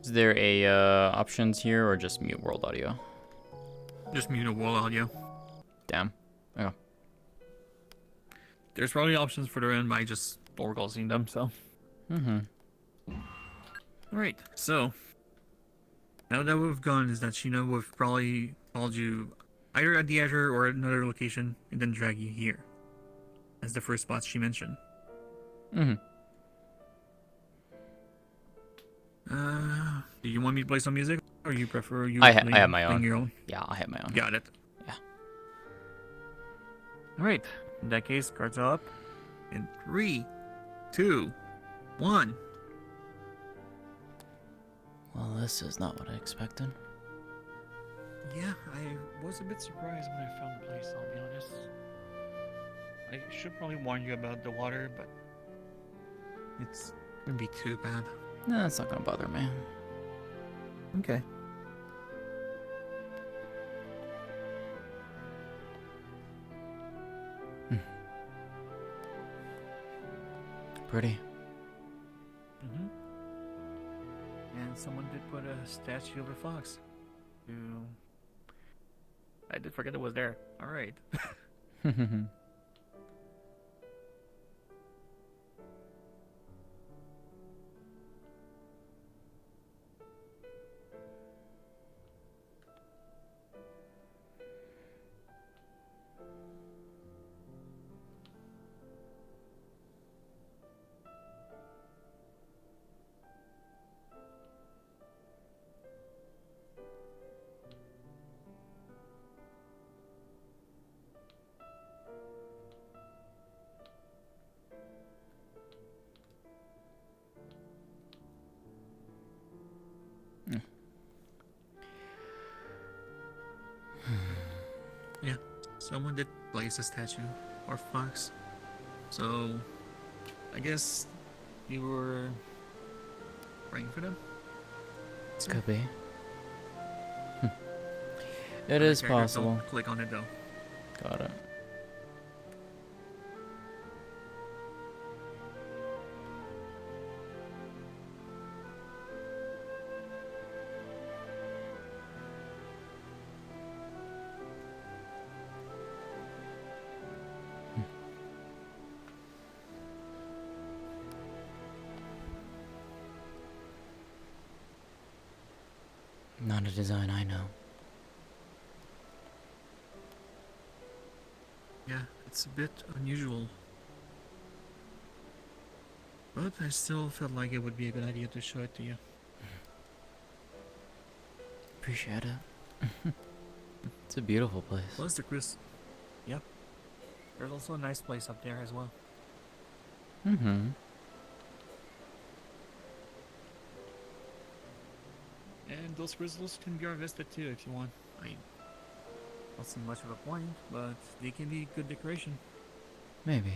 Is there a options here or just mute world audio? Just mute a wall audio. Damn. Oh. There's probably options further in, but I just overall seen them, so. Mm-hmm. Alright, so. Now that we've gone, is that we've probably called you either at the Azure or at another location and then drag you here. As the first spot she mentioned. Mm-hmm. Do you want me to play some music? Or you prefer I have my playing own. your own? Yeah, I have my own. Got it. Yeah. Alright. In that case, cards are up. In 3, 2, 1. Well, this is not what I expected. Yeah, I was a bit surprised when I found the place, I'll be honest. I should probably warn you about the water, but it's gonna be too bad. No, it's not gonna bother me. Okay. Pretty. Mm-hmm. And someone did put a statue of a fox. I did forget it was there. Alright. Yeah, someone did place a statue or fox. So, I guess you were praying for them? Could be. It is possible. Don't click on it though. Got it. Not a design I know. Yeah, it's a bit unusual. But I still felt like it would be a good idea to show it to you. Appreciate it. It's a beautiful place. Plus the Yep. There's also a nice place up there as well. Mm-hmm. And those crystals can be harvested too if you want. I don't see much of a point, but they can be good decoration. Maybe.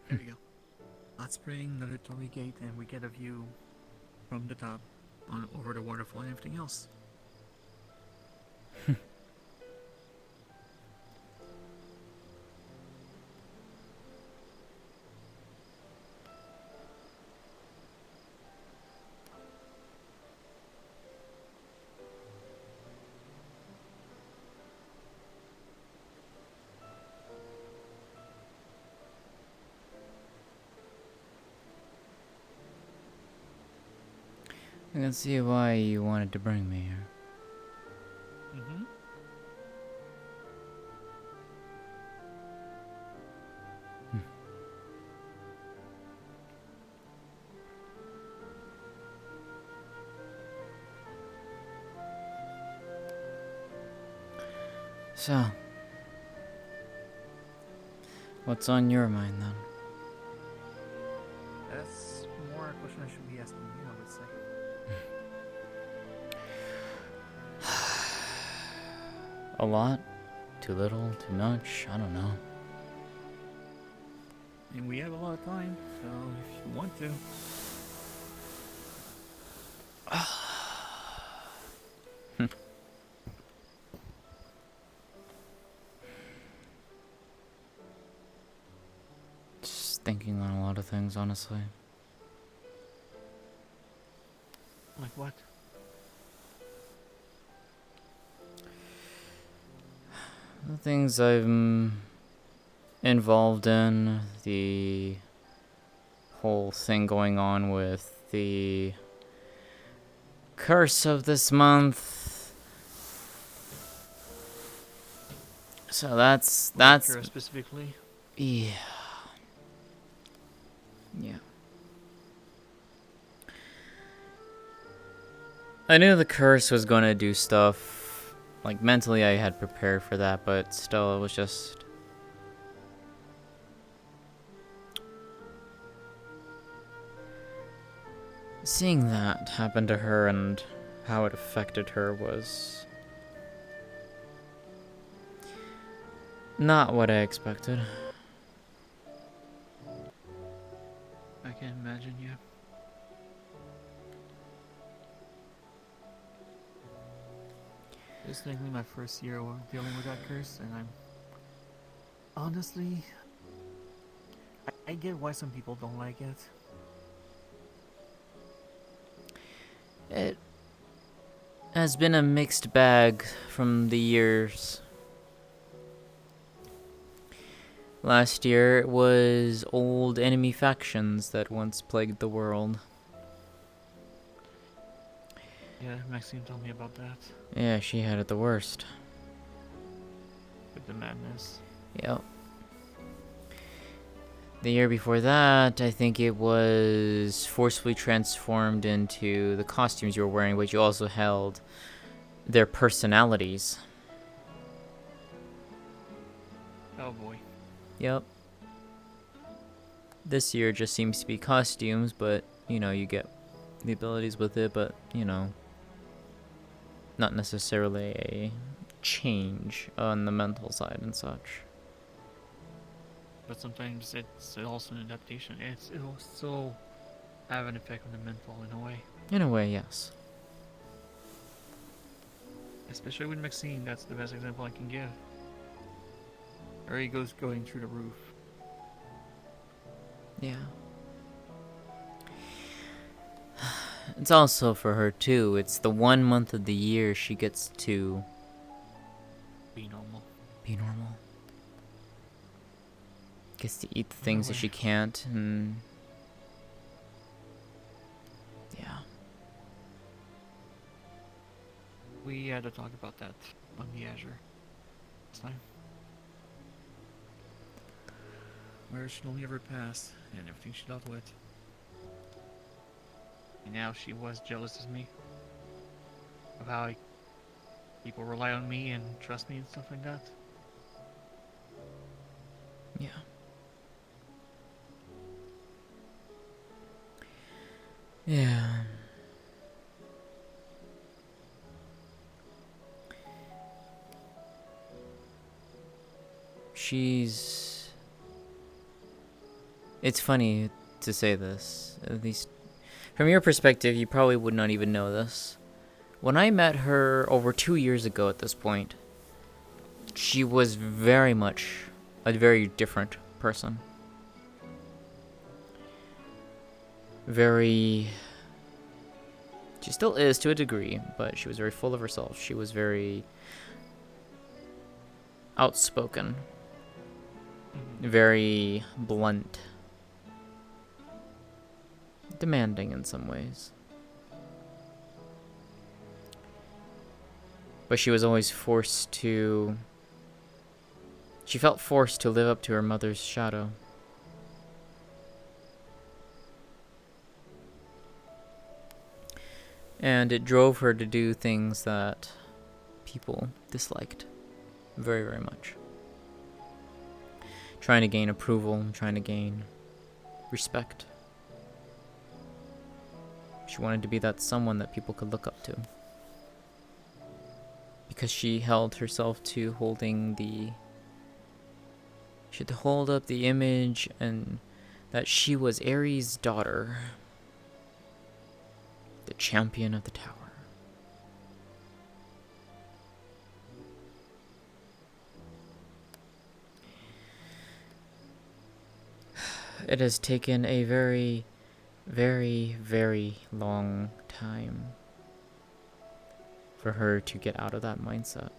There we go. Hot spring, another Torii gate, and we get a view from the top on over the waterfall and everything else. I can see why you wanted to bring me here. Mm-hmm. So, what's on your mind then? That's more a question I should be asking you, I would say. A lot? Too little? Too much? I don't know. And we have a lot of time, so if you want to. Just thinking on a lot of things, honestly. Like what? The things I'm involved in, the whole thing going on with the curse of this month. So that's specifically. yeah. Yeah. I knew the curse was gonna do stuff. Like, mentally I had prepared for that, but still, it was just... Seeing that happen to her and how it affected her was... not what I expected. I can imagine, yeah. This is technically my first year dealing with that curse, and I'm... Honestly... I get why some people don't like it. It has been a mixed bag from the years. Last year, it was old enemy factions that once plagued the world. Yeah, Maxine told me about that. Yeah, she had it the worst. With the madness. Yep. The year before that, I think it was forcefully transformed into the costumes you were wearing, but you also held their personalities. Oh boy. Yep. This year just seems to be costumes, but, you know, you get the abilities with it, but, you know, not necessarily a change on the mental side and such. But sometimes it's also an adaptation. It'll still have an effect on the mental in a way. In a way, yes. Especially with Maxine, that's the best example I can give. Her ego's going through the roof. Yeah. It's also for her, too. It's the 1 month of the year she gets to Be normal. be normal. Gets to eat the things that she can't, and... yeah. We had to talk about that on the Azure last time. Where she'd only ever passed, and everything she dealt with. And now she was jealous of me. Of how people rely on me and trust me and stuff like that. Yeah. Yeah. It's funny to say this, at least from your perspective, you probably would not even know this. When I met her over 2 years ago at this point, she was very much a very different person. She still is to a degree, but she was very full of herself. She was very outspoken, very blunt, demanding in some ways. But she was always she felt forced to live up to her mother's shadow. And it drove her to do things that people disliked. Very, very much. Trying to gain approval, trying to gain respect. She wanted to be that someone that people could look up to. Because she held herself to holding the... She had to hold up the image and that she was Ares' daughter. The champion of the tower. It has taken a very, very, very long time for her to get out of that mindset.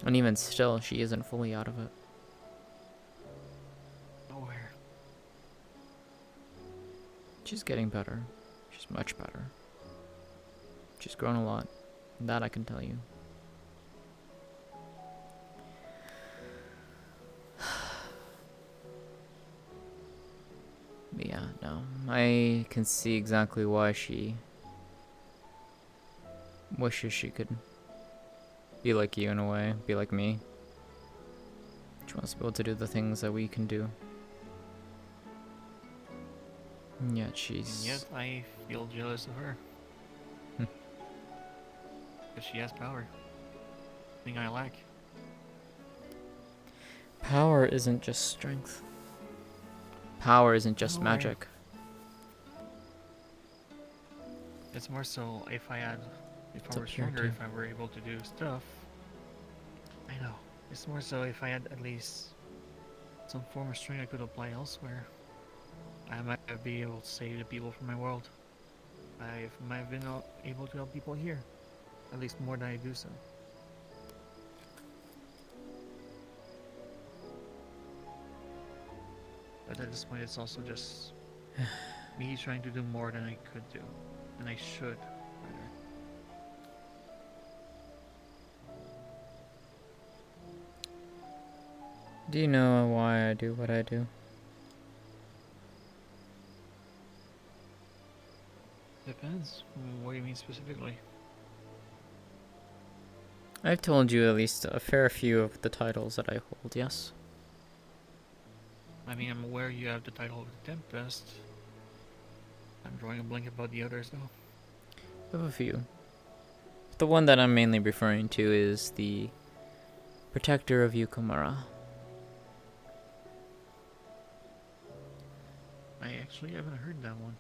And even still, she isn't fully out of it. Nowhere. She's getting better. She's much better. She's grown a lot. That I can tell you. But yeah, no. I can see exactly why she wishes she could be like you in a way, be like me. She wants to be able to do the things that we can do. And yet And yet I feel jealous of her. Because she has power. Thing I lack. Power isn't just strength. Power isn't just Nowhere. magic. It's more so if I It's were up here stronger, too. if I were able to do stuff. I know. It's more so if I had at least some form of strength I could apply elsewhere. I might be able to save the people from my world. I might have been able to help people here. At least more than I do so. But at this point, it's also just me trying to do more than I could do. Than I should, rather. Do you know why I do what I do? Depends. What do you mean specifically? I've told you at least a fair few of the titles that I hold, yes? I mean, I'm aware you have the title of the Tempest. I'm drawing a blank about the others, though. I have a few. The one that I'm mainly referring to is the Protector of Yukumara. I actually haven't heard that one.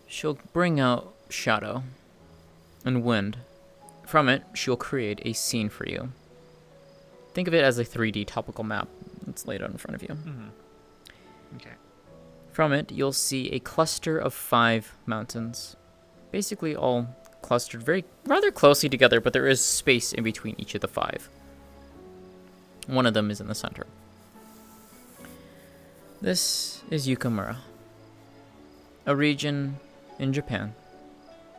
She'll bring out shadow and wind. From it, she'll create a scene for you. Think of it as a 3D topical map that's laid out in front of you. Okay. From it, you'll see a cluster of 5 mountains. Basically all clustered rather closely together, but there is space in between each of the 5. One of them is in the center. This is Yukamura, a region in Japan,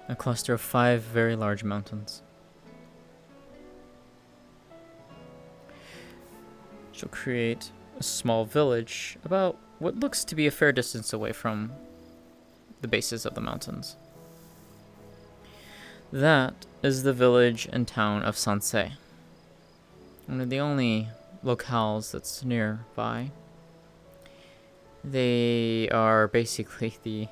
a cluster of 5 very large mountains. She'll create a small village about what looks to be a fair distance away from the bases of the mountains. That is the village and town of Sansei, one of the only locales that's nearby. They are basically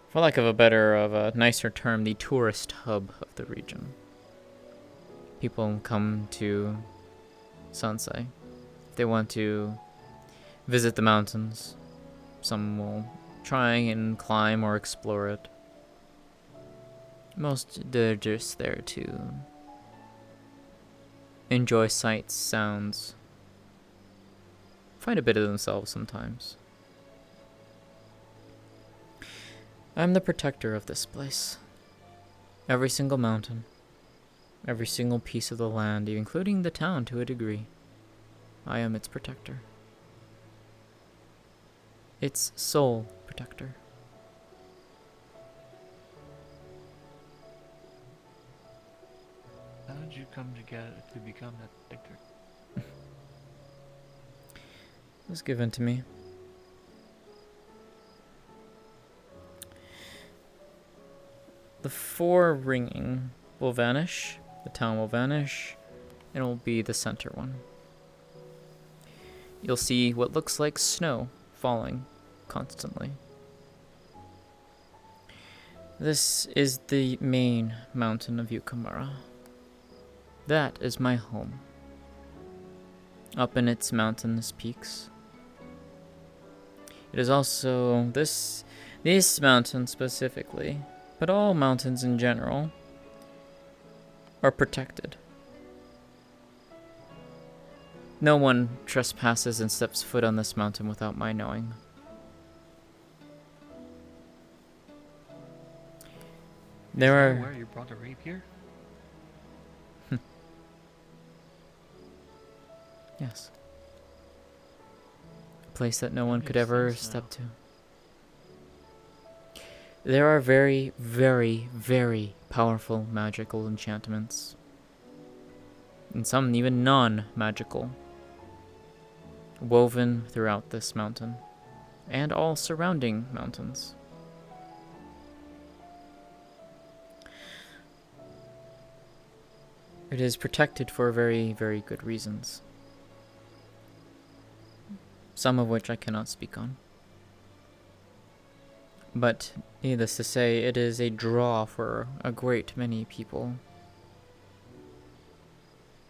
for lack of a nicer term, the tourist hub of the region. People come to Sansei. If they want to visit the mountains, some will try and climb or explore it. Most, they're just there to enjoy sights, sounds, find a bit of themselves sometimes. I'm the protector of this place. Every single mountain, every single piece of the land, including the town to a degree, I am its protector. Its sole protector. How did you come to become that protector? It was given to me. the 4 ringing will vanish, the town will vanish, and it will be the center one. You'll see what looks like snow falling constantly. This is the main mountain of Yukamura. That is my home. Up in its mountainous peaks. It is also this mountain specifically, but all mountains in general, are protected. No one trespasses and steps foot on this mountain without my knowing. There are... Where you brought a rapier? Yes. A place that no one could ever step to. There are very, very, very powerful magical enchantments. And some even non-magical. Woven throughout this mountain. And all surrounding mountains. It is protected for very, very good reasons. Some of which I cannot speak on. But, needless to say, it is a draw for a great many people.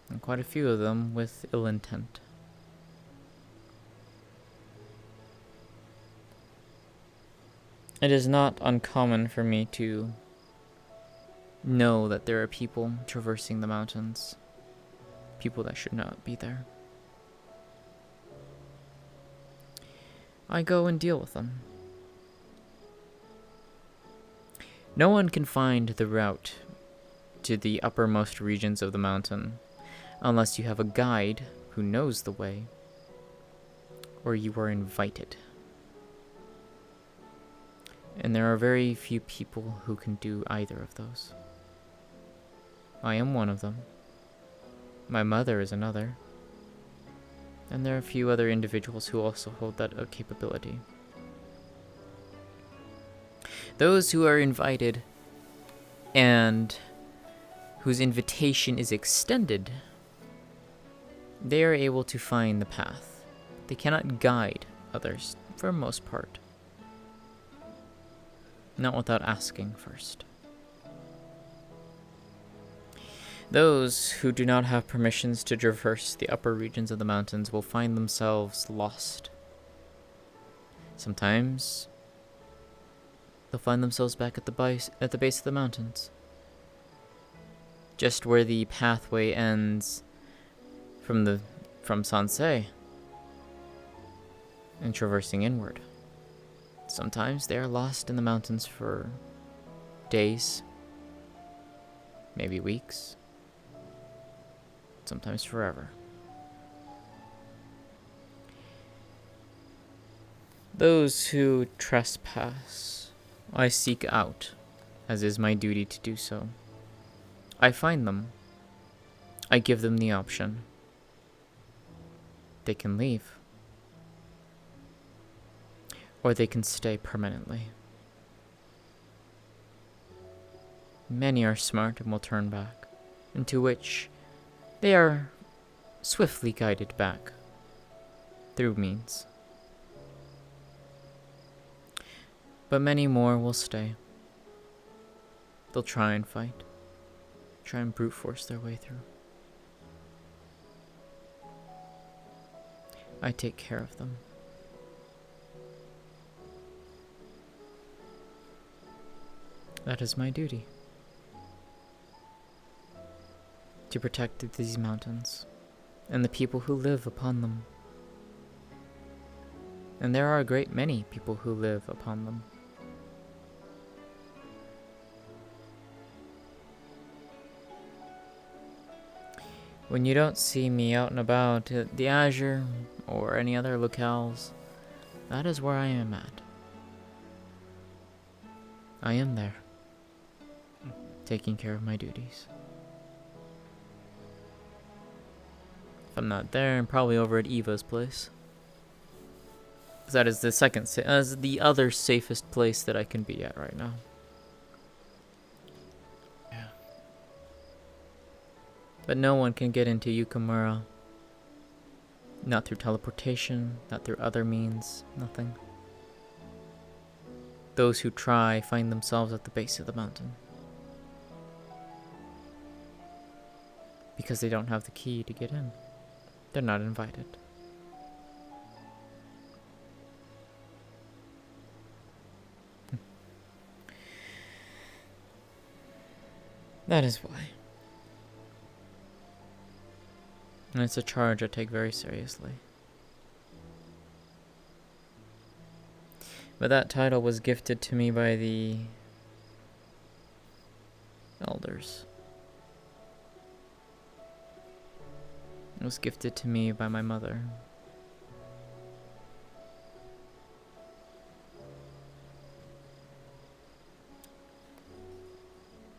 And quite a few of them with ill intent. It is not uncommon for me to know that there are people traversing the mountains. People that should not be there. I go and deal with them. No one can find the route to the uppermost regions of the mountain unless you have a guide who knows the way, or you are invited. And there are very few people who can do either of those. I am one of them. My mother is another. And there are a few other individuals who also hold that capability. Those who are invited and whose invitation is extended, they are able to find the path. They cannot guide others, for the most part. Not without asking first. Those who do not have permissions to traverse the upper regions of the mountains will find themselves lost. Sometimes they'll find themselves back at the base of the mountains, just where the pathway ends from Sansei, and traversing inward. Sometimes they are lost in the mountains for days, maybe weeks. Sometimes forever. Those who trespass, I seek out, as is my duty to do so. I find them. I give them the option. They can leave. Or they can stay permanently. Many are smart and will turn back, into which they are swiftly guided back through means. But many more will stay. They'll try and fight, try and brute force their way through. I take care of them. That is my duty. To protect these mountains and the people who live upon them. And there are a great many people who live upon them. When you don't see me out and about at the Azure or any other locales, that is where I am at. I am there, taking care of my duties. If I'm not there, I'm probably over at Eva's place. That is the other safest place that I can be at right now. But no one can get into Yukamura. Not through teleportation, not through other means, nothing. Those who try find themselves at the base of the mountain. Because they don't have the key to get in. They're not invited. That is why. And it's a charge I take very seriously. But that title was gifted to me by the elders. It was gifted to me by my mother.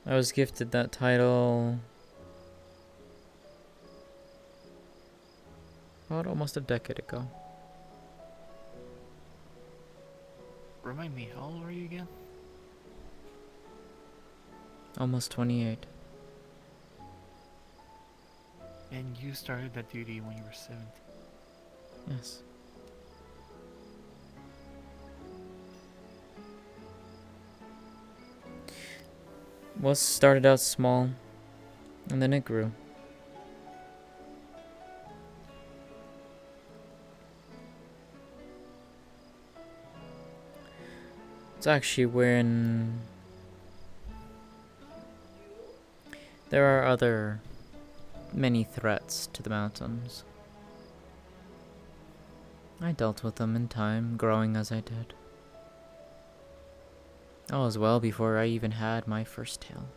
I was gifted that title about almost a decade ago. Remind me, how old are you again? Almost 28. And you started that duty when you were 17. Yes. Was started out small, and then it grew. It's actually when there are other many threats to the mountains. I dealt with them in time, growing as I did. That was well before I even had my first tail.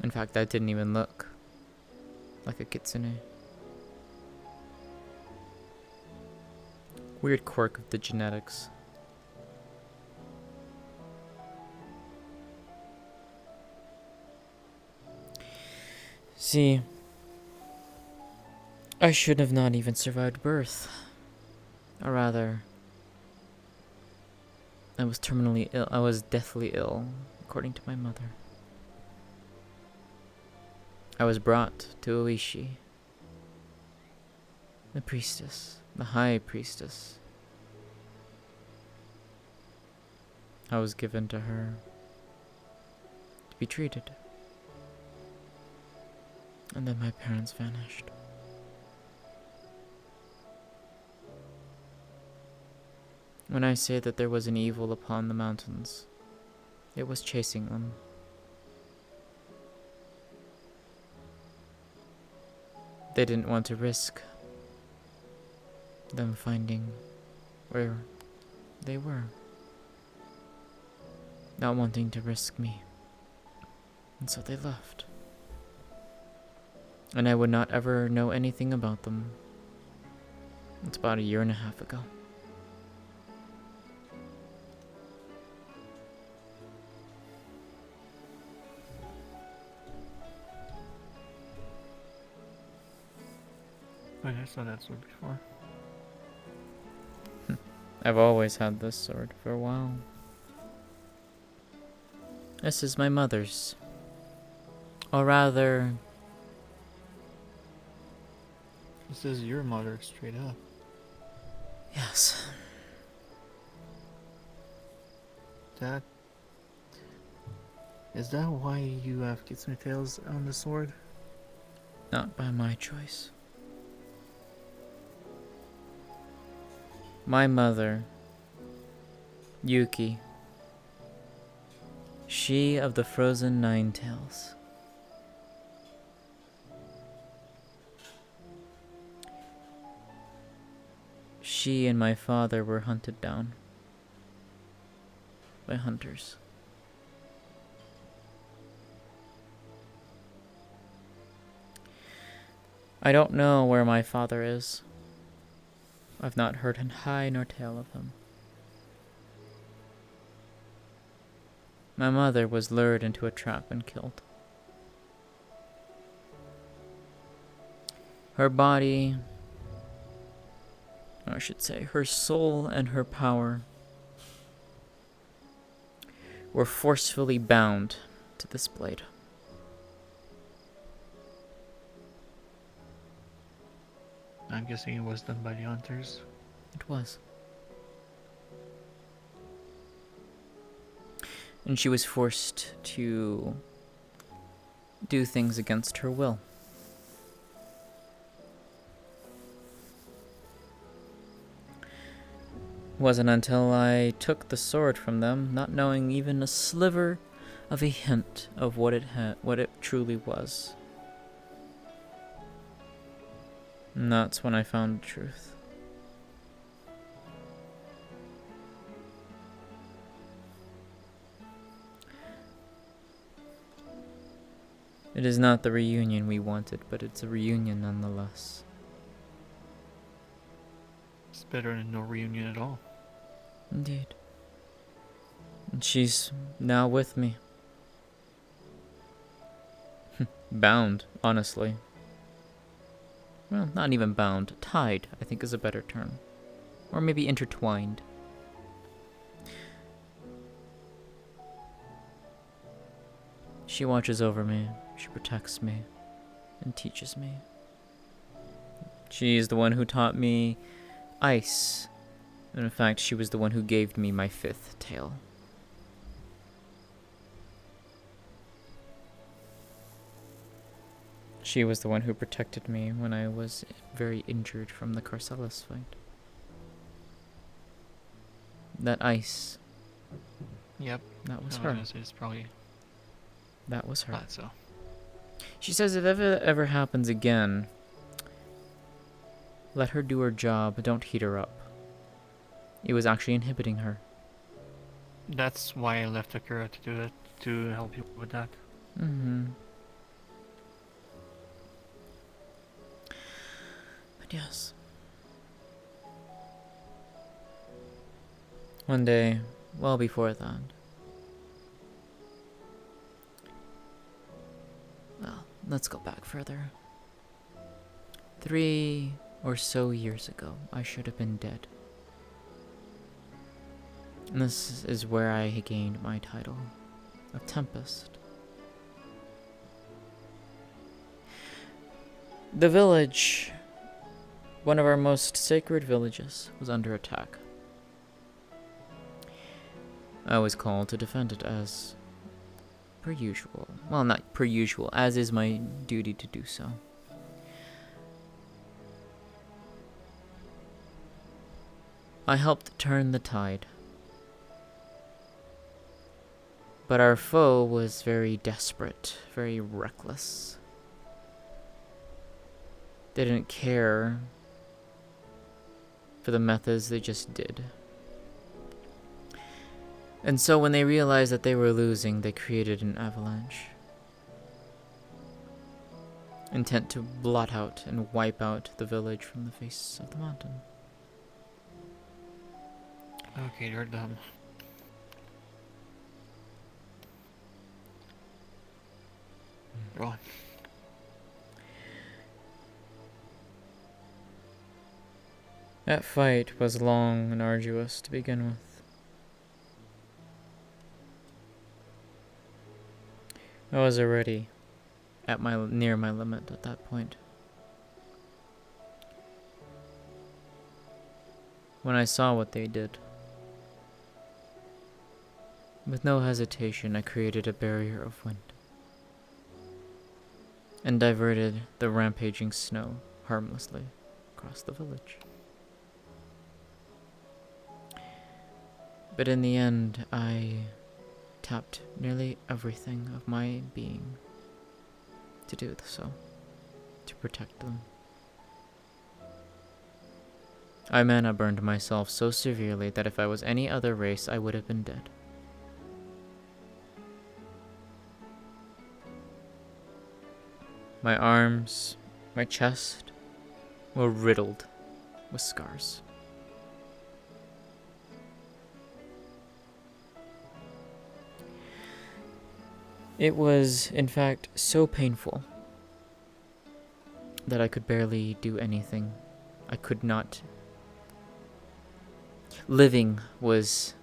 In fact, I didn't even look like a kitsune. Weird quirk of the genetics. See, I should have not even survived birth. Or rather, I was terminally ill. I was deathly ill, according to my mother. I was brought to Oishi, the priestess, the high priestess. I was given to her to be treated. And then my parents vanished. When I say that there was an evil upon the mountains, it was chasing them. They didn't want to risk them finding where they were. Not wanting to risk me. And so they left. And I would not ever know anything about them. It's about 1.5 years ago. Wait, I saw that sword before. I've always had this sword for a while. This is my mother's. Or rather, This is your mother, straight up. yes. Is that why you have kitsune tails on the sword? Not by my choice. My mother, Yuki, she of the frozen 9 tails. She and my father were hunted down by hunters. I don't know where my father is. I've not heard high nor tail of him. My mother was lured into a trap and killed. Her body, or I should say, her soul and her power were forcefully bound to this blade. I'm guessing it was done by the hunters. It was. And she was forced to do things against her will. It wasn't until I took the sword from them, not knowing even a sliver of a hint of what it truly was. And that's when I found the truth. It is not the reunion we wanted, but it's a reunion nonetheless. It's better than no reunion at all. Indeed. And she's now with me. Bound, honestly. Well, not even bound. Tied, I think is a better term. Or maybe intertwined. She watches over me. She protects me. And teaches me. She is the one who taught me ice. And in fact, she was the one who gave me my 5th tail. She was the one who protected me when I was very injured from the Carcellus fight. That ice. Yep. That was No, her. it's probably That was her. not so. She says if it ever happens again, let her do her job, but don't heat her up. It was actually inhibiting her. That's why I left Akira to do that, to help you with that. Mm-hmm. But yes. One day, well before that. Well, let's go back further. 3 or so years ago, I should have been dead. And this is where I gained my title of Tempest. The village, one of our most sacred villages, was under attack. I was called to defend it as per usual. Well, not per usual, as is my duty to do so. I helped turn the tide. But our foe was very desperate, very reckless. They didn't care for the methods, they just did. And so when they realized that they were losing, they created an avalanche. Intent to blot out and wipe out the village from the face of the mountain. Okay, they're dumb. Go on. That fight was long and arduous to begin with. I was already at near my limit at that point. When I saw what they did, with no hesitation, I created a barrier of wind and diverted the rampaging snow harmlessly across the village. But in the end, I tapped nearly everything of my being to do so, to protect them. I mana burned myself so severely that if I was any other race, I would have been dead. My arms, my chest, were riddled with scars. It was, in fact, so painful that I could barely do anything. I could not. Living was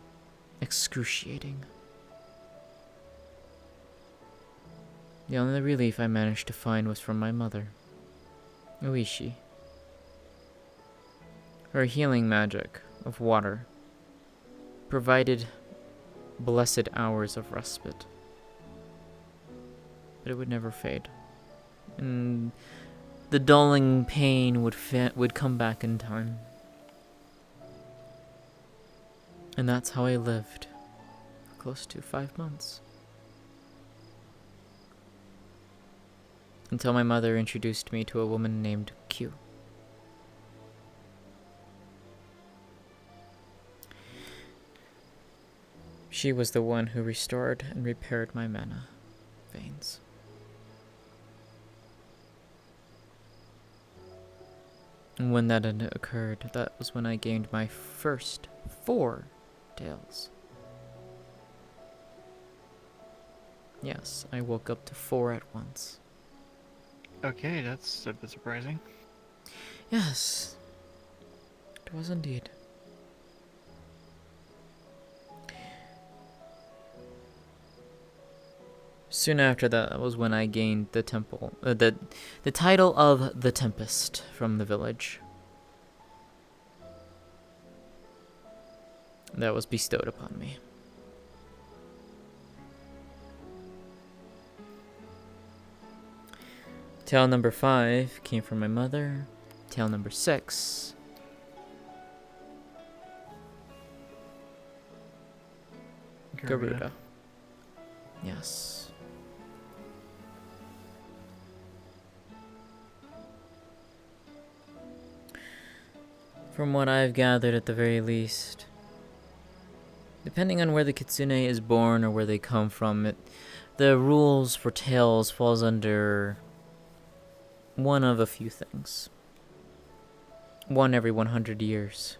excruciating. The only relief I managed to find was from my mother, Uishi. Her healing magic of water provided blessed hours of respite, but it would never fade, and the dulling pain would come back in time. And that's how I lived for close to 5 months. Until my mother introduced me to a woman named Q. She was the one who restored and repaired my mana veins. And when that had occurred, that was when I gained my first 4 tails. Yes, I woke up to 4 at once. Okay, that's a bit surprising. Yes, it was indeed. Soon after that was when I gained the the title of the Tempest from the village. That was bestowed upon me. Tale number 5 came from my mother. Tale number 6. Garuda. Yes. From what I've gathered at the very least, depending on where the kitsune is born or where they come from, the rules for tales falls under one of a few things. One every 100 years.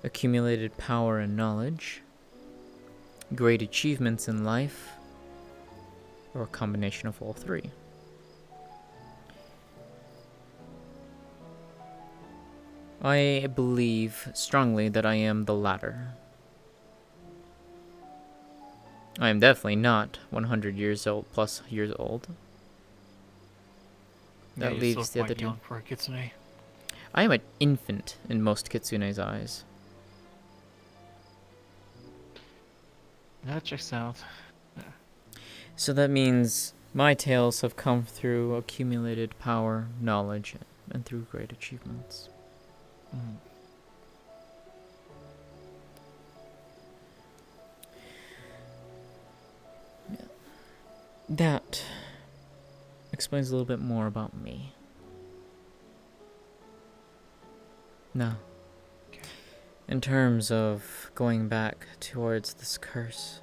Accumulated power and knowledge. Great achievements in life. Or a combination of all 3. I believe strongly that I am the latter. I am definitely not 100 years old plus years old. That leaves the other 2. Young for a kitsune. I am an infant in most kitsune's eyes. That checks out. So that means my tales have come through accumulated power, knowledge, and through great achievements. Mm. Yeah. That explains a little bit more about me. Now, Okay. in terms of going back towards this curse,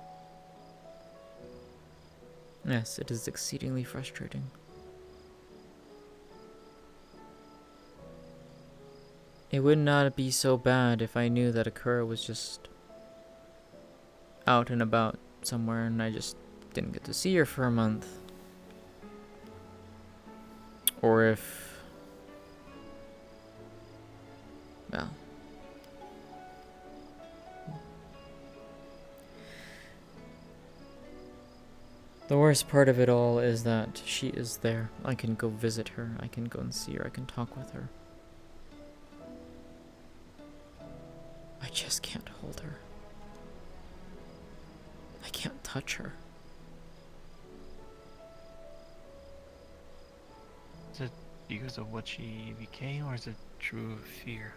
yes, it is exceedingly frustrating. It would not be so bad if I knew that Akura was just out and about somewhere and I just didn't get to see her for a month. Or if... well... the worst part of it all is that she is there. I can go visit her, I can go and see her, I can talk with her. I just can't hold her. I can't touch her. Is it because of what she became, or is it true fear?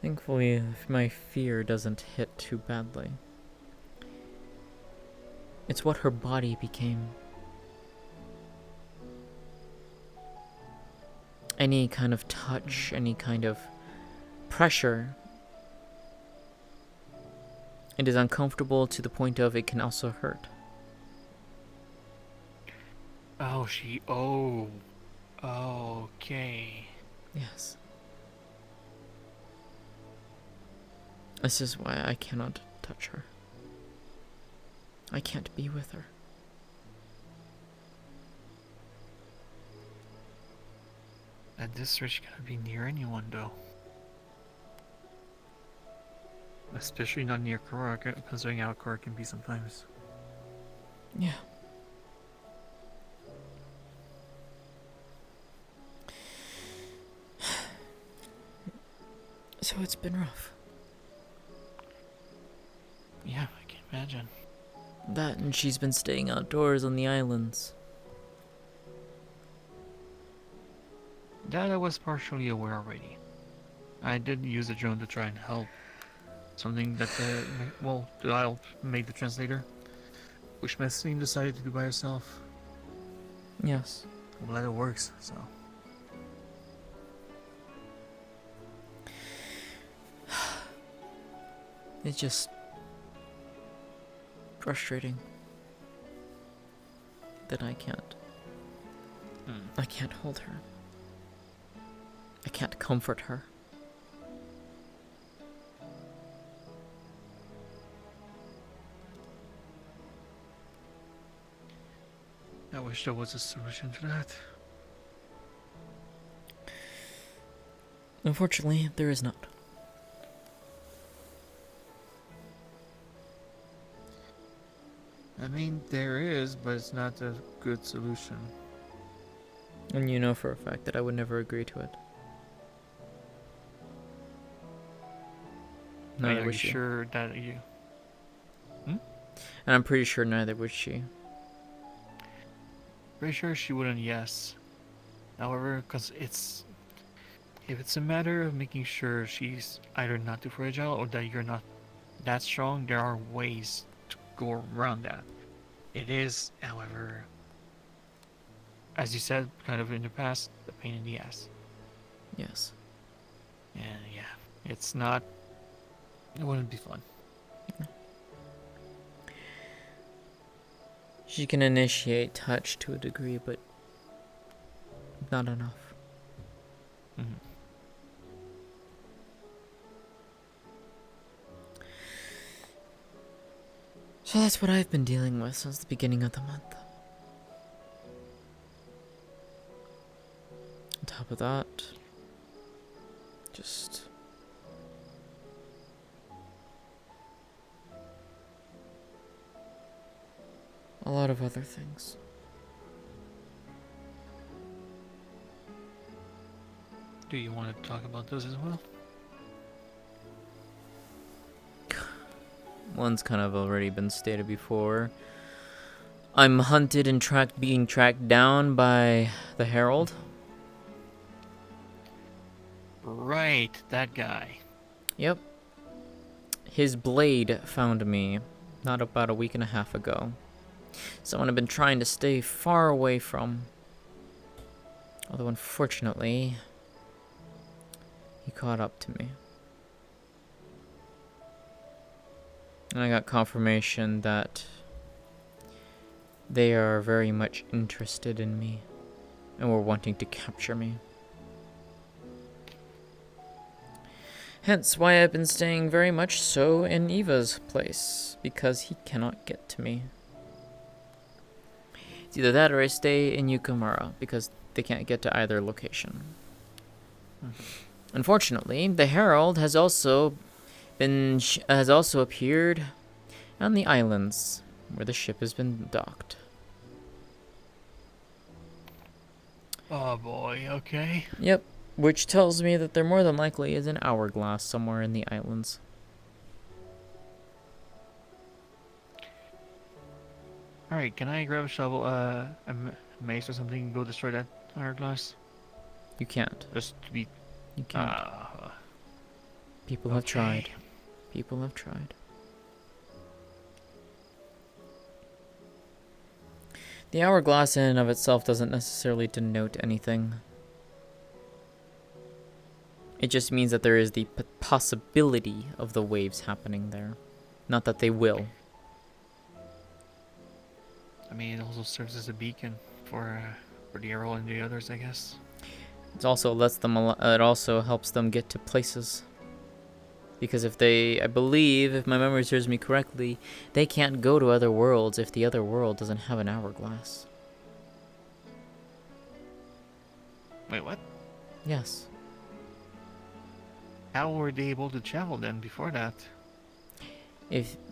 Thankfully, my fear doesn't hit too badly. It's what her body became. Any kind of touch, any kind of pressure, it is uncomfortable to the point of it can also hurt. Oh, oh. Okay. Yes. This is why I cannot touch her. I can't be with her. At this rich gonna be near anyone though. Especially not near Korra, considering how Korra can be sometimes. Yeah. So it's been rough. Yeah, I can imagine. That and she's been staying outdoors on the islands. That I was partially aware already. I did use a drone to try and help. Something that I'll make the translator, which my team decided to do by herself. Yes. I'm glad it works, so. It's just frustrating that I can't. I can't hold her. I can't comfort her. I wish there was a solution to that. Unfortunately, there is not. I mean, there is, but it's not a good solution. And you know for a fact that I would never agree to it. Neither Are you would she. sure that you... And I'm pretty sure neither would she. Pretty sure she wouldn't, yes. However, because if it's a matter of making sure she's either not too fragile or that you're not that strong, there are ways to go around that. It is, however, as you said, kind of in the past, a pain in the ass. Yes. And yeah, it's not, it wouldn't be fun. She can initiate touch to a degree, but not enough. Mm-hmm. So that's what I've been dealing with since the beginning of the month. On top of that, just a lot of other things. Do you want to talk about those as well? One's kind of already been stated before. I'm hunted and being tracked down by the Herald. Right, that guy. Yep. His blade found me not about a week and a half ago. Someone I've been trying to stay far away from. Although unfortunately, he caught up to me. And I got confirmation that they are very much interested in me and were wanting to capture me. Hence why I've been staying very much so in Eva's place, because he cannot get to me. It's either that or I stay in Yukamura, because they can't get to either location. Unfortunately, the Herald has also appeared on the islands where the ship has been docked. Oh boy, okay. Yep, which tells me that there more than likely is an hourglass somewhere in the islands. Alright, can I grab a shovel, mace or something and go destroy that hourglass? You can't. Just to be... You can't. People have tried. People have tried. The hourglass in and of itself doesn't necessarily denote anything. It just means that there is the possibility of the waves happening there. Not that they will. I mean, it also serves as a beacon for the Arrow and the others, I guess. It also lets them. It also helps them get to places. Because if they, I believe, if my memory serves me correctly, they can't go to other worlds if the other world doesn't have an hourglass. Wait, what? Yes. How were they able to travel then before that?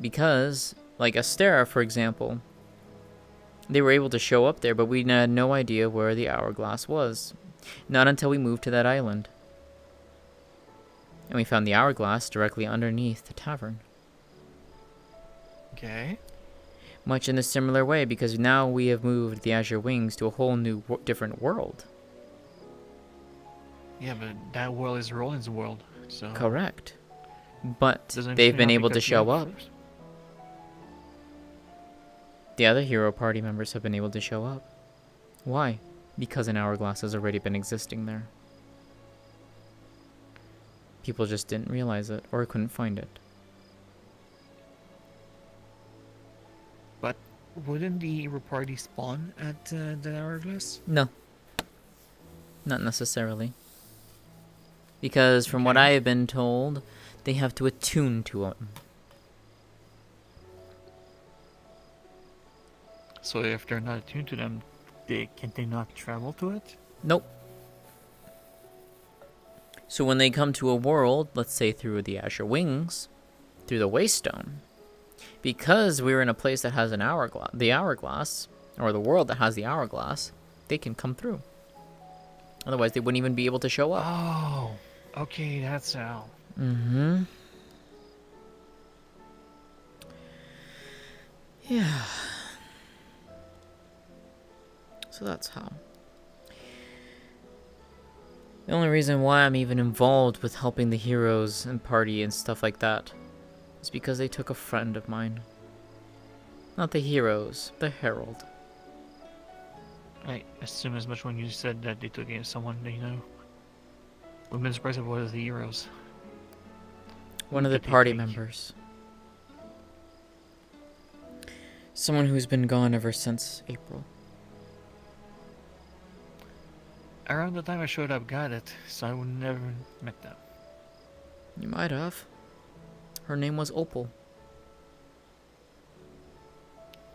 Because, like Astera, for example, They were able to show up there, but we had no idea where the hourglass was. Not until we moved to that island. And we found the hourglass directly underneath the tavern. Okay. Much in a similar way, because now we have moved the Azure Wings to a whole new, different world. Yeah, but that world is Roland's world, so... Correct. But Doesn't they've mean been not able to because show you up. first. The other hero party members have been able to show up. Why? Because an hourglass has already been existing there. People just didn't realize it, or couldn't find it. But wouldn't the hero party spawn at the hourglass? No. Not necessarily. Because from what Okay. I have been told, they have to attune to it. So if they're not attuned to them, can they not travel to it? Nope. So when they come to a world, let's say through the Azure Wings, through the Waystone, because we're in a place that has an hourglass, or the world that has the hourglass, they can come through. Otherwise, they wouldn't even be able to show up. Oh, okay, that's how. Mm-hmm. Yeah. So that's how. The only reason why I'm even involved with helping the heroes and party and stuff like that is because they took a friend of mine. Not the heroes, the herald. I assume as much when you said that they took in someone they know. Wouldn't be surprised if it was the heroes. One of Who the did they party take? members. Someone who's been gone ever since April. Around the time I showed up, got it, so I would never met them. You might have. Her name was Opal.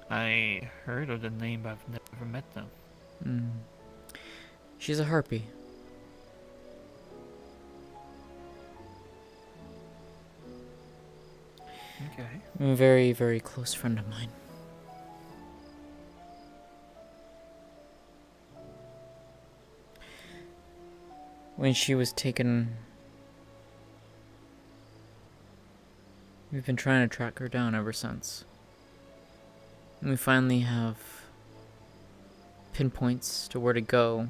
I heard of the name, but I've never met them. She's a harpy. Okay. A very, very close friend of mine. When she was taken... We've been trying to track her down ever since. And we finally have pinpoints to where to go.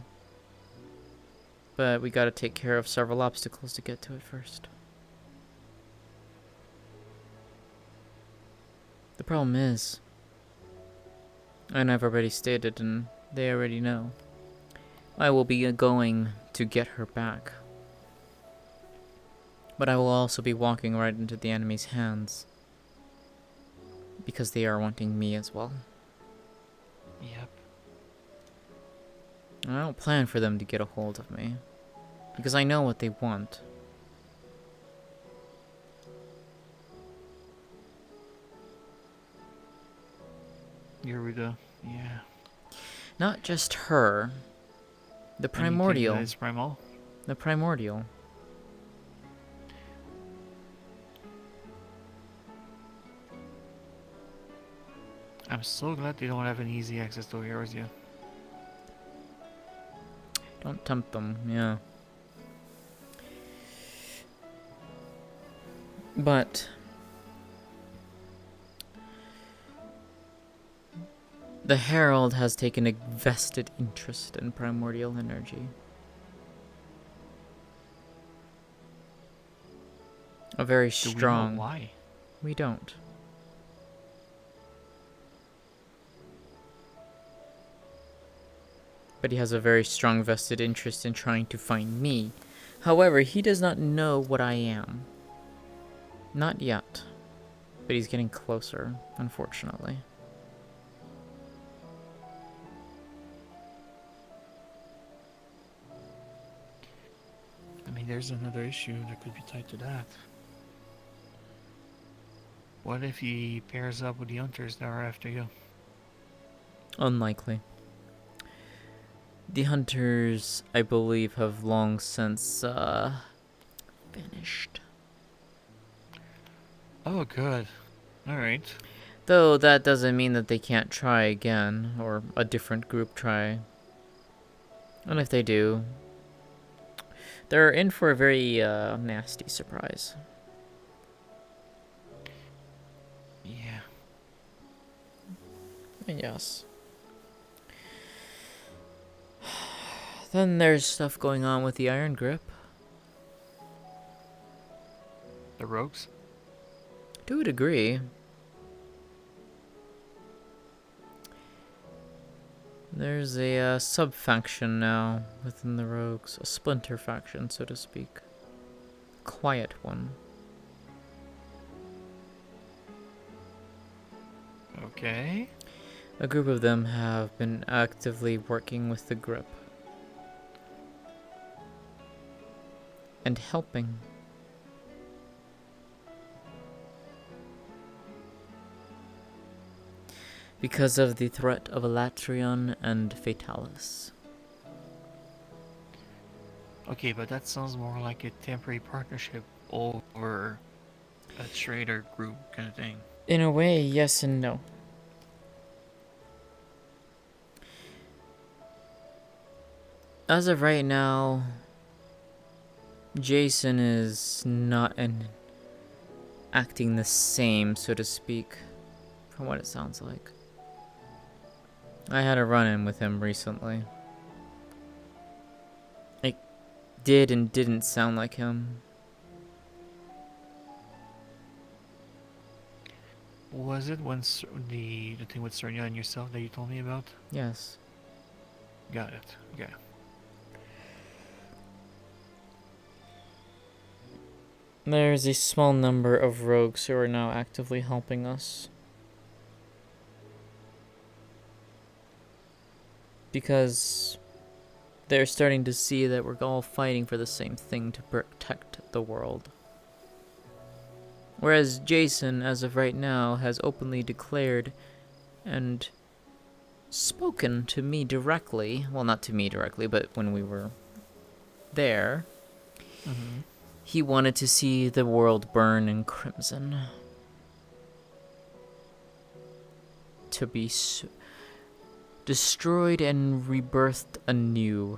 But we gotta take care of several obstacles to get to it first. The problem is, and I've already stated and they already know, I will be going to get her back. But I will also be walking right into the enemy's hands. Because they are wanting me as well. Yep. I don't plan for them to get a hold of me. Because I know what they want. Yoruda. Yeah. Not just her. The primordial. Anything that is primal. The primordial. I'm so glad they don't have an easy access to Eorzea. Don't tempt them, yeah. But the Herald has taken a vested interest in primordial energy. A very Do strong. we know why? We don't. But he has a very strong vested interest in trying to find me. However, he does not know what I am. Not yet. But he's getting closer, unfortunately. I mean, there's another issue that could be tied to that. What if he pairs up with the hunters that are after you? Unlikely. The hunters, I believe, have long since, finished. Oh, good. Alright. Though that doesn't mean that they can't try again, or a different group try. And if they do, they're in for a very nasty surprise. Yeah. Yes. Then there's stuff going on with the Iron Grip. The rogues? To a degree. There's a sub-faction now within the Rogues. A splinter faction, so to speak. Quiet one. Okay. A group of them have been actively working with the Grip. And helping. Because of the threat of Elatrion and Fatalis. Okay, but that sounds more like a temporary partnership over a trader group kind of thing. In a way, yes and no. As of right now, Jason is not acting the same, so to speak, from what it sounds like. I had a run-in with him recently. It did and didn't sound like him. Was it when the thing with Cernia and yourself that you told me about? Yes. Got it. Okay. There's a small number of rogues who are now actively helping us. Because they're starting to see that we're all fighting for the same thing, to protect the world. Whereas Jason, as of right now, has openly declared and spoken to me directly. Well, not to me directly, but when we were there. Mm-hmm. He wanted to see the world burn in crimson. To be destroyed and rebirthed anew.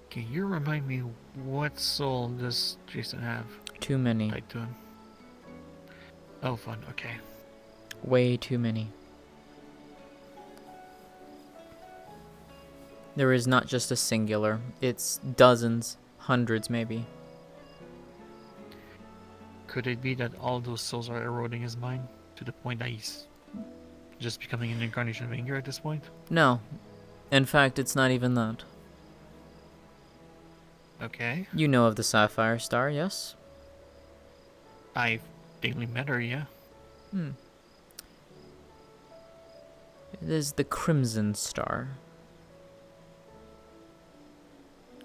Can you remind me what soul does Jason have Too many. tied to him? Oh, fun. Okay. Way too many. There is not just a singular. It's dozens, hundreds maybe. Could it be that all those souls are eroding his mind to the point that he's just becoming an incarnation of anger at this point? No. In fact, it's not even that. Okay. You know of the Sapphire Star, yes? I've daily met her, yeah. It is the Crimson Star.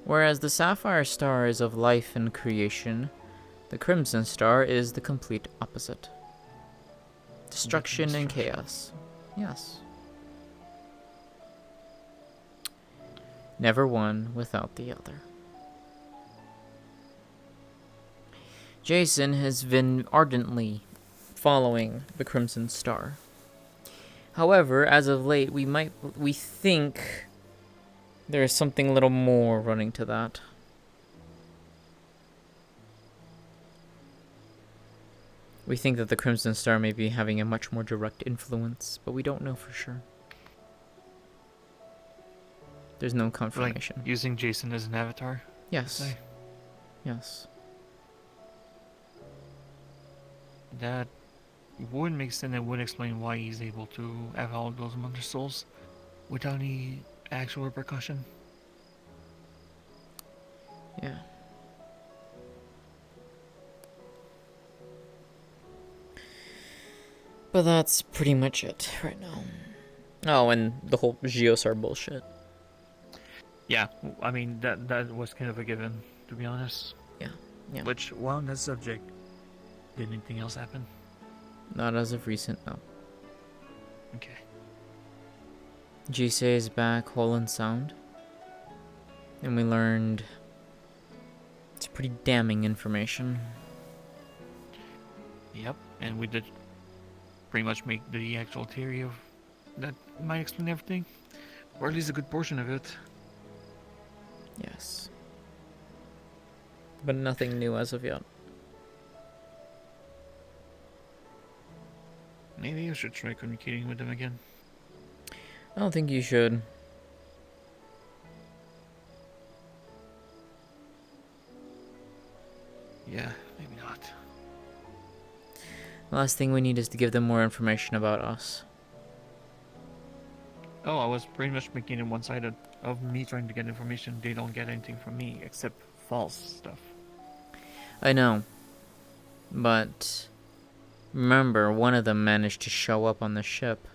Whereas the Sapphire Star is of life and creation, the Crimson Star is the complete opposite. Destruction and chaos. Yes. Never one without the other. Jason has been ardently following the Crimson Star. However, as of late, we think there is something a little more running to that. We think that the Crimson Star may be having a much more direct influence, but we don't know for sure. There's no confirmation. Like using Jason as an avatar? Yes. Say? Yes. That wouldn't make sense. It would explain why he's able to have all those monster souls without any actual repercussion. Yeah. But that's pretty much it right now. Oh, and the whole Geosar bullshit. Yeah, I mean that was kind of a given, to be honest. Yeah. Yeah. Which, while on that subject, did anything else happen? Not as of recent, no. Okay. Jisei is back whole and sound. And we learned, pretty damning information. Yep, and we did pretty much make the actual theory of that might explain everything, or at least a good portion of it. Yes. But nothing new as of yet. Maybe I should try communicating with them again. I don't think you should. Yeah, maybe not. The last thing we need is to give them more information about us. Oh, I was pretty much making it one-sided of me trying to get information. They don't get anything from me except false stuff. I know. But remember, one of them managed to show up on the ship.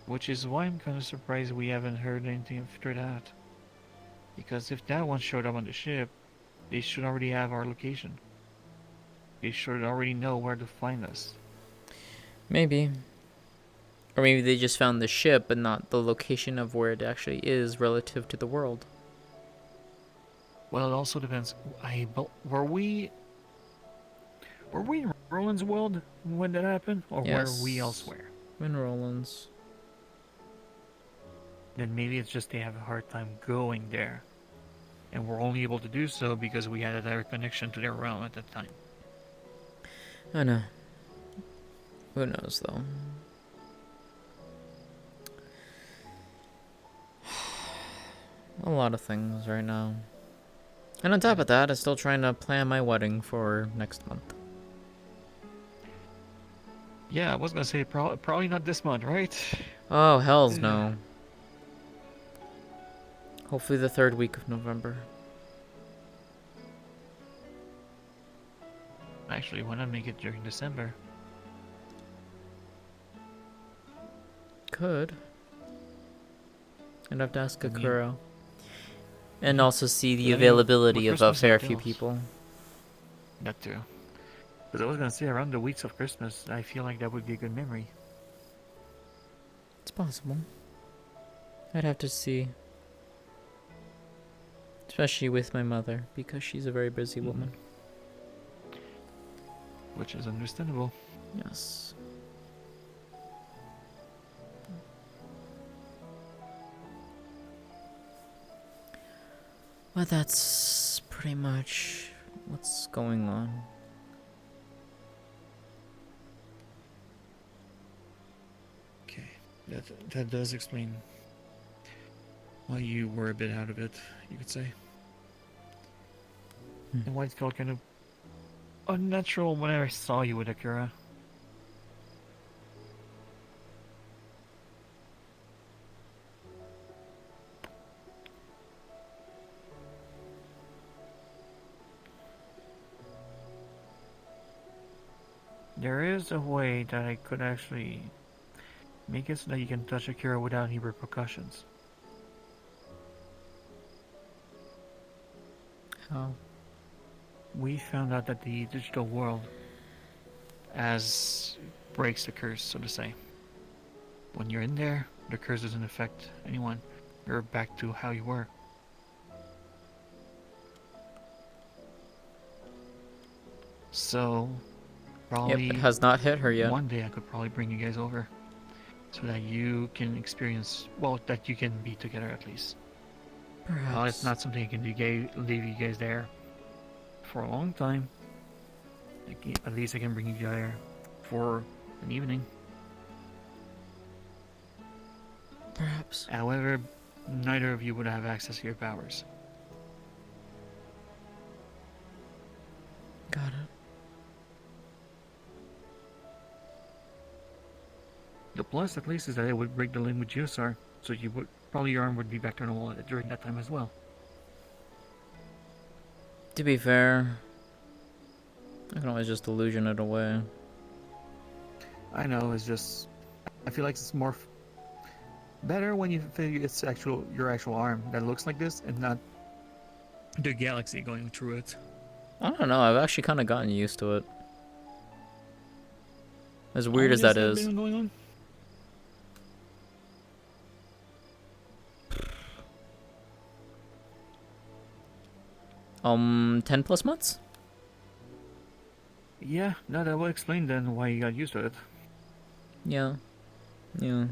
Which is why I'm kind of surprised we haven't heard anything after that. Because if that one showed up on the ship, they should already have our location. They should already know where to find us. Maybe. Or maybe they just found the ship, but not the location of where it actually is relative to the world. Well, it also depends. Were we in Roland's world when that happened, or Yes. were we elsewhere? In Roland's. Then maybe it's just they have a hard time going there, and we're only able to do so because we had a direct connection to their realm at that time. I know. Who knows, though? A lot of things right now. And on top of that, I'm still trying to plan my wedding for next month. Yeah, I was gonna say probably not this month, right? Oh, hells no. Hopefully the third week of November. Actually, why not make it during December? Could. I'd have to ask I mean- Akuro. And Yeah. also see the I mean, availability with of a Christmas fair and few deals. people. That too. Because I was gonna say around the weeks of Christmas, I feel like that would be a good memory. It's possible. I'd have to see. Especially with my mother, because she's a very busy woman. Which is understandable. Yes. But that's pretty much what's going on. Okay, that does explain why you were a bit out of it, you could say. And why it's felt kind of unnatural when I saw you with Akira. There is a way that I could actually make it so that you can touch Akira without any repercussions. How? We found out that the digital world as breaks the curse, so to say. When you're in there, the curse doesn't affect anyone. You're back to how you were. So, probably Yep, it has not hit her yet. one day I could probably bring you guys over so that you can experience, well, that you can be together at least. Perhaps. Well, it's not something I can leave you guys there for a long time. At least I can bring you there for an evening. Perhaps. However, neither of you would have access to your powers. Got it. The plus, at least, is that it would break the link with Geosar, so you would probably your arm would be back to normal during that time as well. To be fair, I can always just illusion it away. I know, it's just I feel like it's more better when you feel it's your actual arm that looks like this and not the galaxy going through it. I don't know, I've actually kind of gotten used to it. As weird How as long that has is. been going on? 10 plus months? Yeah, no, that will explain then why you got used to it. Yeah. Yeah.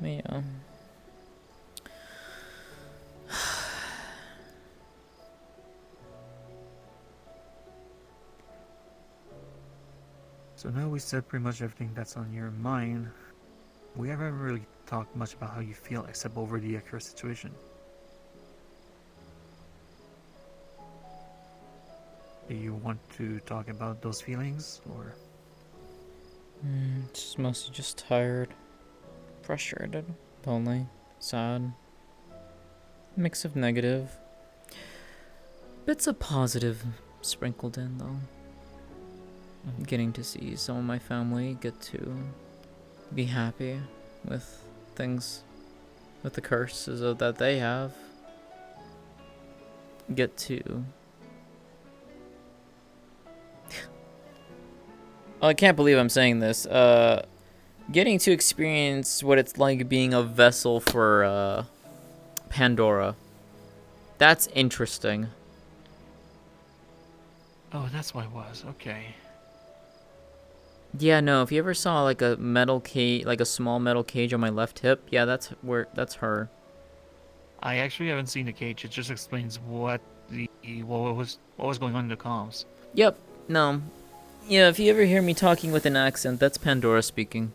Yeah. So now we said pretty much everything that's on your mind. We haven't really talked much about how you feel except over the current situation. Do you want to talk about those feelings, or? Just mostly just tired, frustrated, lonely, sad. Mix of negative. Bits of positive sprinkled in though. Getting to see some of my family get to be happy with things, with the curses that they have. Get to. Oh, I can't believe I'm saying this. Getting to experience what it's like being a vessel for Pandora. That's interesting. Oh, that's what it was. Okay. Yeah, no, if you ever saw like a metal cage, like a small metal cage on my left hip, yeah, that's her. I actually haven't seen the cage. It just explains what was going on in the comms. Yep, no. Yeah, if you ever hear me talking with an accent, that's Pandora speaking.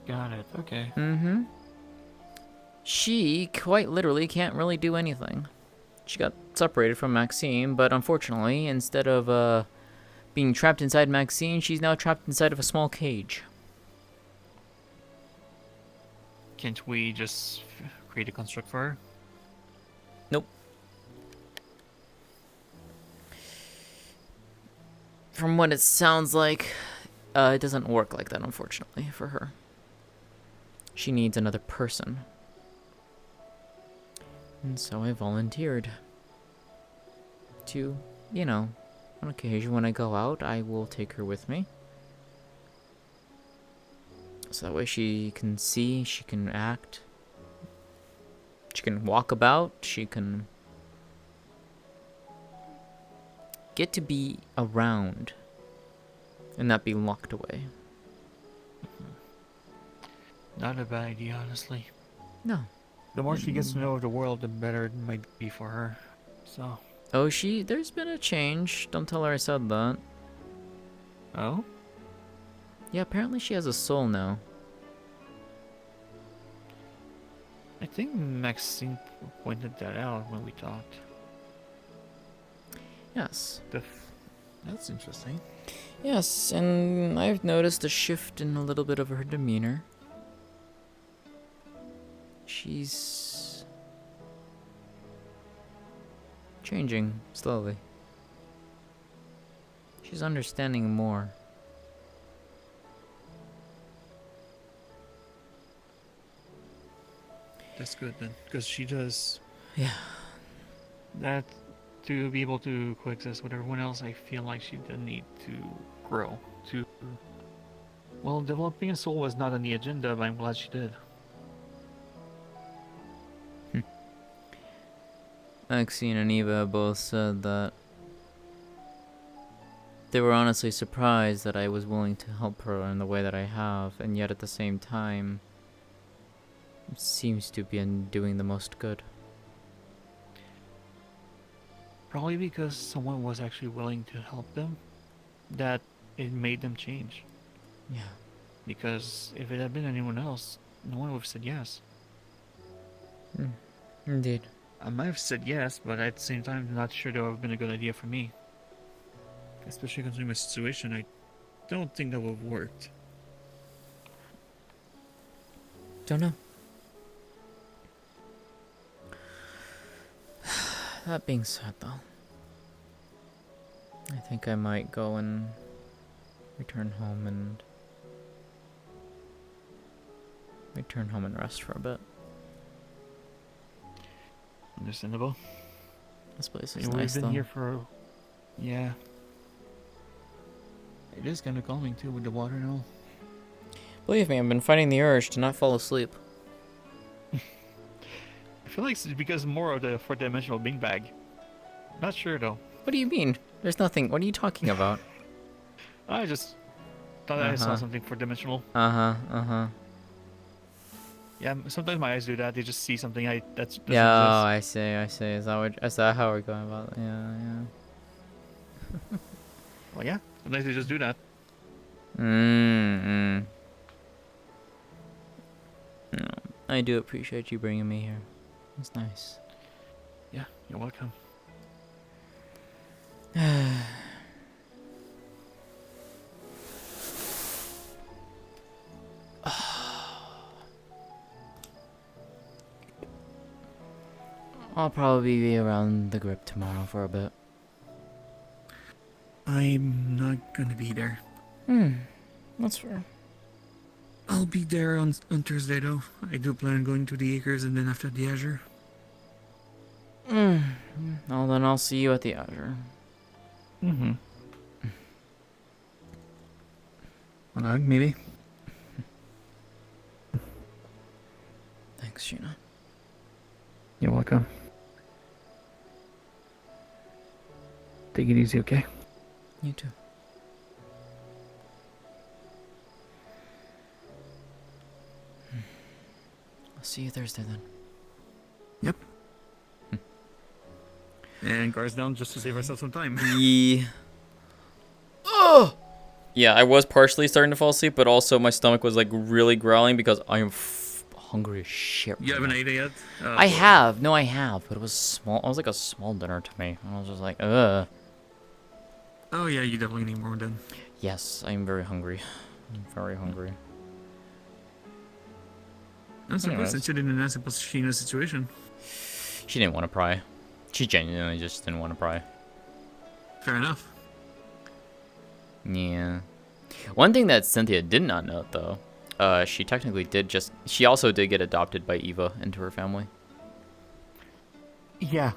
Got it. Okay. Mm-hmm. She quite literally can't really do anything. She got separated from Maxine, but unfortunately, instead of being trapped inside Maxine, she's now trapped inside of a small cage. Can't we just create a construct for her? Nope. From what it sounds like, it doesn't work like that, unfortunately, for her. She needs another person. And so I volunteered to, you know, on occasion when I go out, I will take her with me. So that way she can see, she can act, she can walk about, she can get to be around and not be locked away. Not a bad idea, honestly. No. The more she gets to know the world, the better it might be for her. So. Oh, there's been a change. Don't tell her I said that. Oh? Yeah, apparently she has a soul now. I think Maxine pointed that out when we talked. Yes. That's interesting. Yes, and I've noticed a shift in a little bit of her demeanor. She's changing slowly. She's understanding more. That's good then, because she does. Yeah. That to be able to coexist with everyone else, I feel like she did need to grow. Well, developing a soul was not on the agenda, but I'm glad she did. Maxine and Eva both said that they were honestly surprised that I was willing to help her in the way that I have, and yet at the same time, it seems to be doing the most good. Probably because someone was actually willing to help them, that it made them change. Yeah. Because if it had been anyone else, no one would have said yes. Indeed. I might have said yes, but at the same time, not sure that would have been a good idea for me. Especially considering my situation, I don't think that would have worked. Don't know. That being said, though, I think I might go and return home and rest for a bit. Understandable. This place is Yeah, nice, we've been though. here for. Yeah. It is kind of calming too with the water and all. Believe me, I've been fighting the urge to not fall asleep. feel like it's because more of the four-dimensional beanbag. Not sure though. What do you mean? There's nothing. What are you talking about? I just thought I saw something four-dimensional. Yeah, sometimes my eyes do that. They just see something that's doesn't Yeah, exist. I see. Is that how we're going about it? Yeah. Well, yeah, sometimes they just do that. No, I do appreciate you bringing me here. It's nice. Yeah, you're welcome. I'll probably be around the grip tomorrow for a bit. I'm not gonna be there. That's fair. I'll be there on Thursday though. I do plan on going to the Acres and then after the Azure. Well, then I'll see you at the Azure. Mm-hmm. Maybe. Thanks, Sheena. You're welcome. Take it easy, okay? You too. I'll see you Thursday then. Yep. And guards down just to save ourselves some time. Yeah. Oh! Yeah, I was partially starting to fall asleep, but also my stomach was like really growling because I am hungry as shit. You haven't ate it yet? I have. No, I have, but it was small. It was like a small dinner to me. I was just like, ugh. Oh yeah, you definitely need more then. Yes, I am very hungry. I'm very hungry. I'm surprised Anyways. that you didn't ask about Sheena's situation. She didn't want to pry. She genuinely just didn't want to pry. Fair enough. Yeah. One thing that Cynthia did not know, though, she technically did just... She also did get adopted by Eva into her family. Yeah.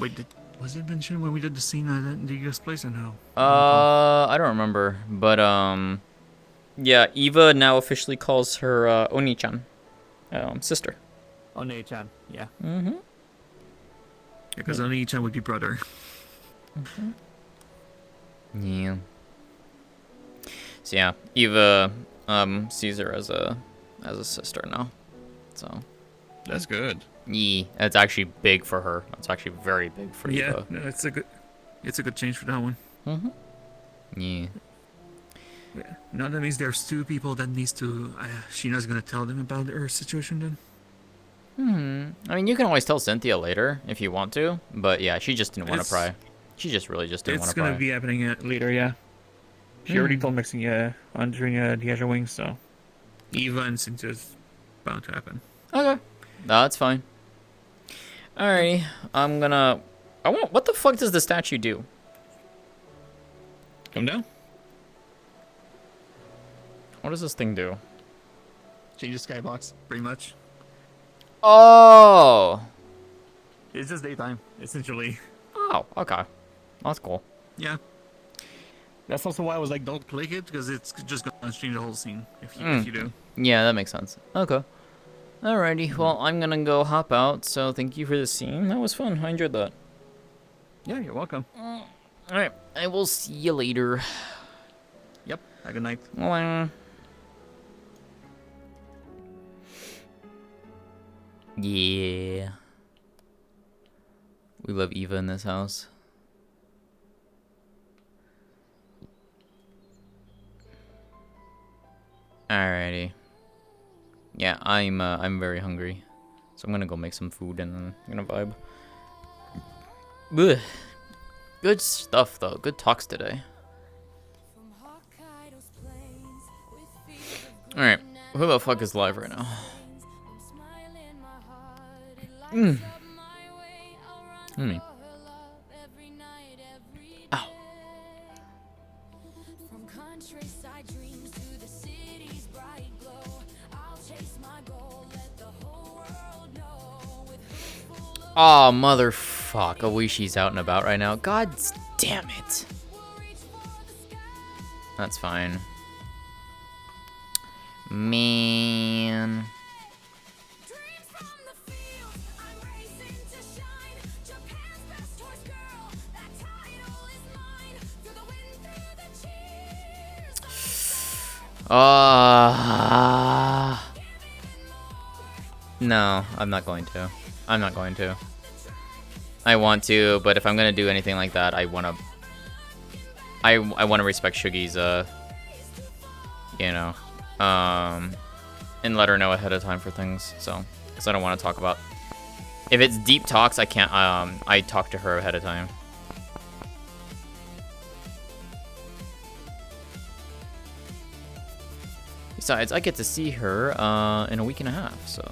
Wait, was it mentioned when we did the scene at the US place or no? I don't remember, but, yeah, Eva now officially calls her, Oni-chan, sister. Oni-chan, yeah. Mm-hmm. Because only each would be brother. Yeah. So yeah, Eva sees her as a sister now. So That's good. yeah, that's actually big for her. That's actually very big for Yeah, Eva. no, it's a good change for that one. Yeah. Yeah. Now that means there's two people that needs to. Sheena's gonna tell them about her situation then. I mean, you can always tell Cynthia later if you want to, but yeah, she just didn't want to pry. She just really just didn't want It's to pry. gonna be happening Later, yeah. She already told Mixing on during the Azure Wings, so. Eva and Cynthia's bound to happen. Okay, that's fine. Alrighty, I'm gonna. What the fuck does the statue do? Come down. What does this thing do? Change the skybox. Pretty much. Oh. It's just daytime, essentially. Oh, okay. That's cool. Yeah. That's also why I was like, don't. Click it because it's just gonna change the whole scene if you do. Yeah, that makes sense. Okay. Alrighty, well, I'm gonna go hop out, so thank you for the scene. That was fun. I enjoyed that. Yeah, you're welcome. Alright, I will see you later. Yep. Have a good night. Mwah. Yeah. We love Eva in this house. Alrighty. Yeah, I'm very hungry. So I'm gonna go make some food and then I'm gonna vibe. Ugh. Good stuff though. Good talks today. Alright. Who the fuck is live right now? Me. Ow. Oh, motherfuck. I wish he's out and about right now. God damn it. That's fine. Man. No, I'm not going to. I'm not going to. I want to, but if I'm gonna do anything like that, I wanna respect Shugi's you know, and let her know ahead of time for things. So, because I don't want to talk about. If it's deep talks, I can't. I talk to her ahead of time. Besides, I get to see her in a week and a half, so.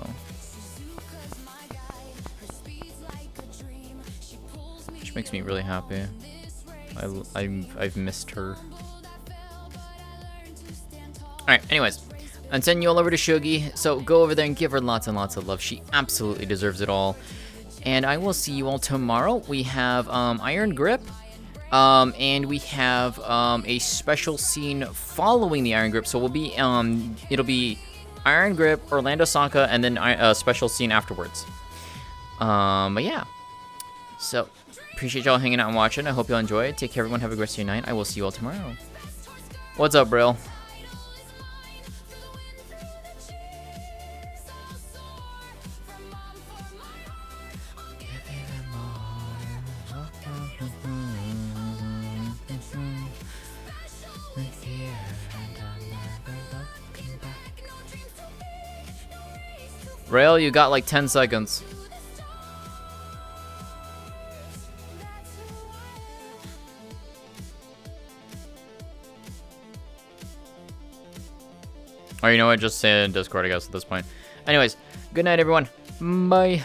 Which makes me really happy. I've missed her. Alright, anyways. I'm sending you all over to Shugi, so go over there and give her lots and lots of love. She absolutely deserves it all. And I will see you all tomorrow. We have Iron Grip. And we have a special scene following the Iron Grip. So we'll be it'll be Iron Grip, Orlando Saka, and then a special scene afterwards. But yeah. So appreciate y'all hanging out and watching. I hope y'all enjoy it. Take care, everyone. Have a great rest of your night. I will see you all tomorrow. What's up, Brill? Rail, you got like 10 seconds. Or you know what, just say in Discord, I guess, at this point. Anyways, good night, everyone. Bye.